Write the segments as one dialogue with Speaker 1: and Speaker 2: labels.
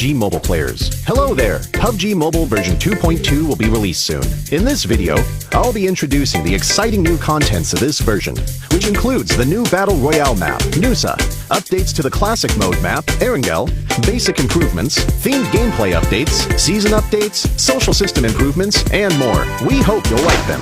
Speaker 1: PUBG mobile players. Hello there! PUBG Mobile version 2.2 will be released soon. In this video, I'll be introducing the exciting new contents of this version, which includes the new Battle Royale map, Nusa, updates to the Classic Mode map, Erangel, basic improvements, themed gameplay updates, season updates, social system improvements, and more. We hope you'll like them.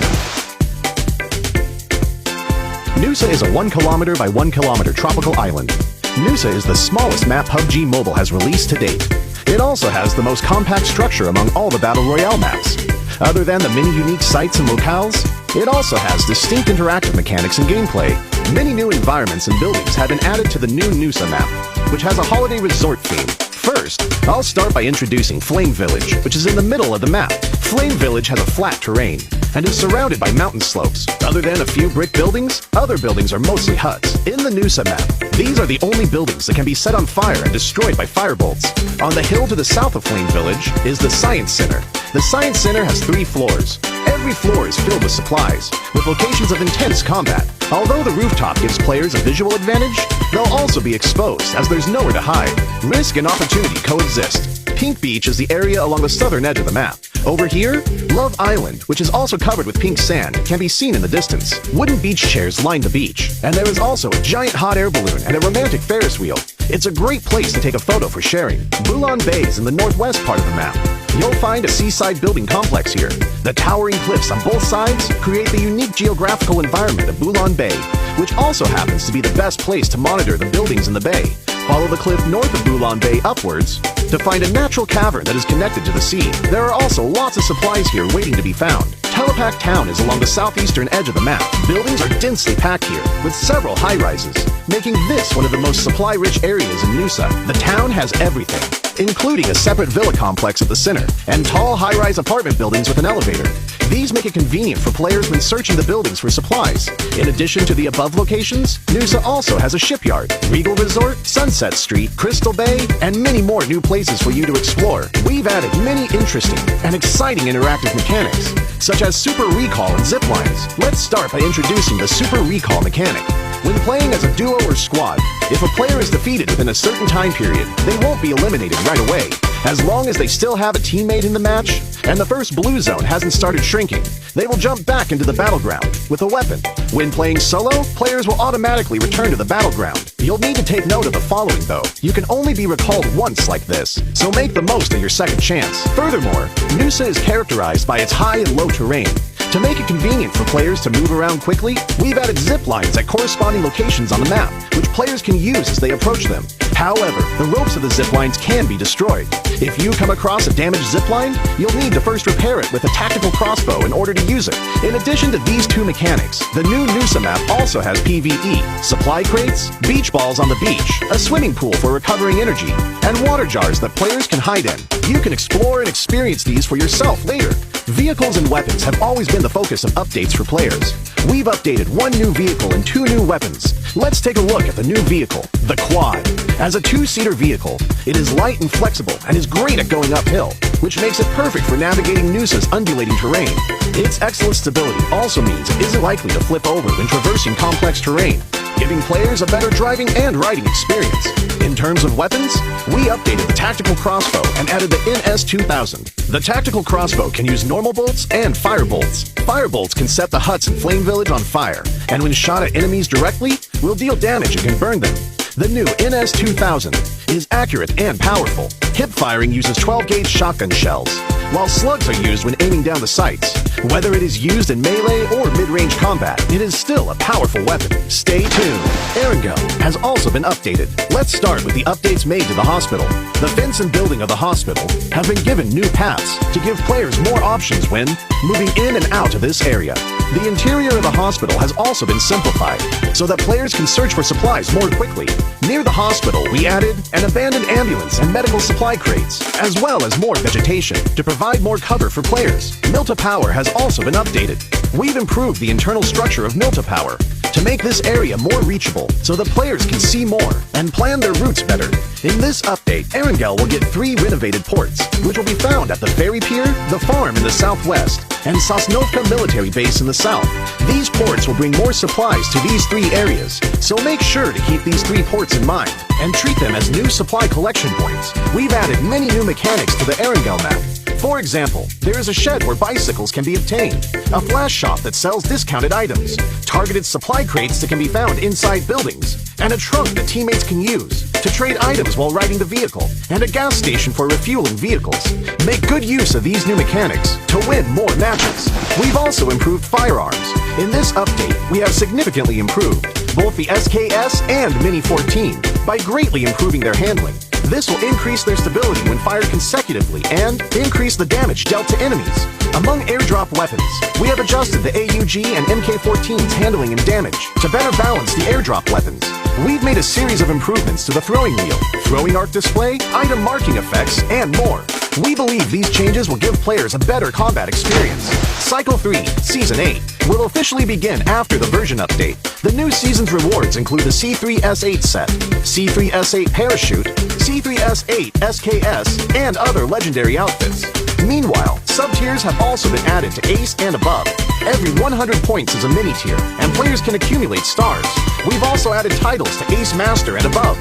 Speaker 1: Nusa is a 1 kilometer by 1 kilometer tropical island. Nusa is the smallest map PUBG Mobile has released to date. It also has the most compact structure among all the Battle Royale maps. Other than the many unique sites and locales, it also has distinct interactive mechanics and gameplay. Many new environments and buildings have been added to the new Nusa map, which has a holiday resort theme. First, I'll start by introducing Flame Village, which is in the middle of the map. Flame Village has a flat terrain and is surrounded by mountain slopes. Other than a few brick buildings, other buildings are mostly huts. In the Nusa map, these are the only buildings that can be set on fire and destroyed by firebolts. On the hill to the south of Flame Village is the Science Center. The Science Center has 3 floors. Every floor is filled with supplies, with locations of intense combat. Although the rooftop gives players a visual advantage, they'll also be exposed as there's nowhere to hide. Risk and opportunity coexist. Pink Beach is the area along the southern edge of the map. Over here, Love Island, which is also covered with pink sand, can be seen in the distance. Wooden beach chairs line the beach, and there is also a giant hot air balloon and a romantic Ferris wheel. It's a great place to take a photo for sharing. Bulan Bay is in the northwest part of the map. You'll find a seaside building complex here. The towering cliffs on both sides create the unique geographical environment of Bulan Bay, which also happens to be the best place to monitor the buildings in the bay. Follow the cliff north of Bulan Bay upwards to find a natural cavern that is connected to the sea. There are also lots of supplies here waiting to be found. Telepak Town is along the southeastern edge of the map. Buildings are densely packed here, with several high-rises, making this one of the most supply-rich areas in Nusa. The town has everything, including a separate villa complex at the center, and tall high-rise apartment buildings with an elevator. These make it convenient for players when searching the buildings for supplies. In addition to the above locations, Nusa also has a shipyard, Regal Resort, Sunset Street, Crystal Bay, and many more new places for you to explore. We've added many interesting and exciting interactive mechanics, such as Super Recall and zip lines. Let's start by introducing the Super Recall mechanic. When playing as a duo or squad, if a player is defeated within a certain time period, they won't be eliminated right away. As long as they still have a teammate in the match, and the first blue zone hasn't started shrinking, they will jump back into the battleground with a weapon. When playing solo, players will automatically return to the battleground. You'll need to take note of the following though. You can only be recalled once like this, so make the most of your second chance. Furthermore, Nusa is characterized by its high and low terrain. To make it convenient for players to move around quickly, we've added zip lines at corresponding locations on the map, which players can use as they approach them. However, the ropes of the zip lines can be destroyed. If you come across a damaged zip line, you'll need to first repair it with a tactical crossbow in order to use it. In addition to these 2 mechanics, the new Nusa map also has PvE, supply crates, beach balls on the beach, a swimming pool for recovering energy, and water jars that players can hide in. You can explore and experience these for yourself later. Vehicles and weapons have always been the focus of updates for players. We've updated 1 new vehicle and 2 new weapons. Let's take a look at the new vehicle, the Quad. As a 2-seater vehicle, it is light and flexible and is great at going uphill, which makes it perfect for navigating Nusa's undulating terrain. Its excellent stability also means it isn't likely to flip over when traversing complex terrain, giving players a better driving and riding experience. In terms of weapons, we updated the tactical crossbow and added the NS2000. The tactical crossbow can use normal bolts and fire bolts. Fire bolts can set the huts in Flame Village on fire, and when shot at enemies directly, will deal damage and can burn them. The new NS2000 is accurate and powerful. Hip firing uses 12-gauge shotgun shells, while slugs are used when aiming down the sights. Whether it is used in melee or mid-range combat, it is still a powerful weapon. Stay tuned. Erangel has also been updated. Let's start with the updates made to the hospital. The fence and building of the hospital have been given new paths to give players more options when moving in and out of this area. The interior of the hospital has also been simplified so that players can search for supplies more quickly. Near the hospital, we added an abandoned ambulance and medical supply crates, as well as more vegetation to provide more cover for players. Milta Power has also been updated. We've improved the internal structure of Milta Power to make this area more reachable so the players can see more and plan their routes better. In this update, Erangel will get 3 renovated ports, which will be found at the ferry pier, the farm in the southwest, and Sosnovka military base in the south. These ports will bring more supplies to these 3 areas, so make sure to keep these 3 ports in mind and treat them as new supply collection points. We've added many new mechanics to the Erangel map. For example, there is a shed where bicycles can be obtained, a flash shop that sells discounted items, targeted supply crates that can be found inside buildings, and a trunk that teammates can use to trade items while riding the vehicle, and a gas station for refueling vehicles. Make good use of these new mechanics to win more matches. We've also improved firearms. In this update, we have significantly improved both the SKS and Mini 14 by greatly improving their handling. This will increase their stability when fired consecutively and increase the damage dealt to enemies. Among airdrop weapons, we have adjusted the AUG and MK14's handling and damage to better balance the airdrop weapons. We've made a series of improvements to the throwing wheel, throwing arc display, item marking effects, and more. We believe these changes will give players a better combat experience. Cycle 3, Season 8, will officially begin after the version update. The new season's rewards include the C3S8 set, C3S8 parachute, C3S8 SKS, and other legendary outfits. Meanwhile, sub-tiers have also been added to Ace and above. Every 100 points is a mini-tier, and players can accumulate stars. We've also added titles to Ace Master and above.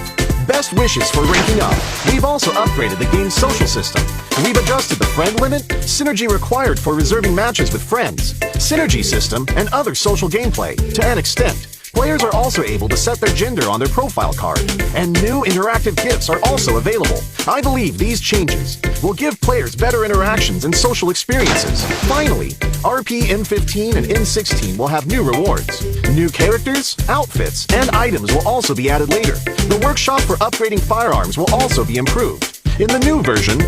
Speaker 1: Best wishes for ranking up. We've also upgraded the game's social system. We've adjusted the friend limit, synergy required for reserving matches with friends, synergy system, and other social gameplay to an extent. Players are also able to set their gender on their profile card, and new interactive gifts are also available. I believe these changes will give players better interactions and social experiences. Finally, RP M15 and M16 will have new rewards. New characters, outfits, and items will also be added later. The workshop for upgrading firearms will also be improved. In the new version,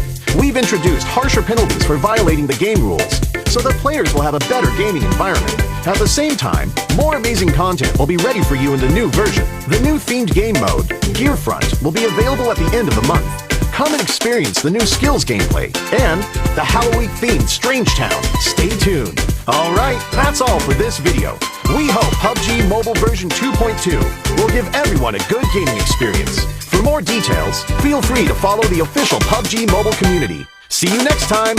Speaker 1: we've introduced harsher penalties for violating the game rules, so that players will have a better gaming environment. At the same time, more amazing content will be ready for you in the new version. The new themed game mode, Gearfront, will be available at the end of the month. Come and experience the new skills gameplay and the Halloween-themed Strange Town. Stay tuned. Alright, that's all for this video. We hope PUBG Mobile version 2.2 will give everyone a good gaming experience. For more details, feel free to follow the official PUBG Mobile community. See you next time!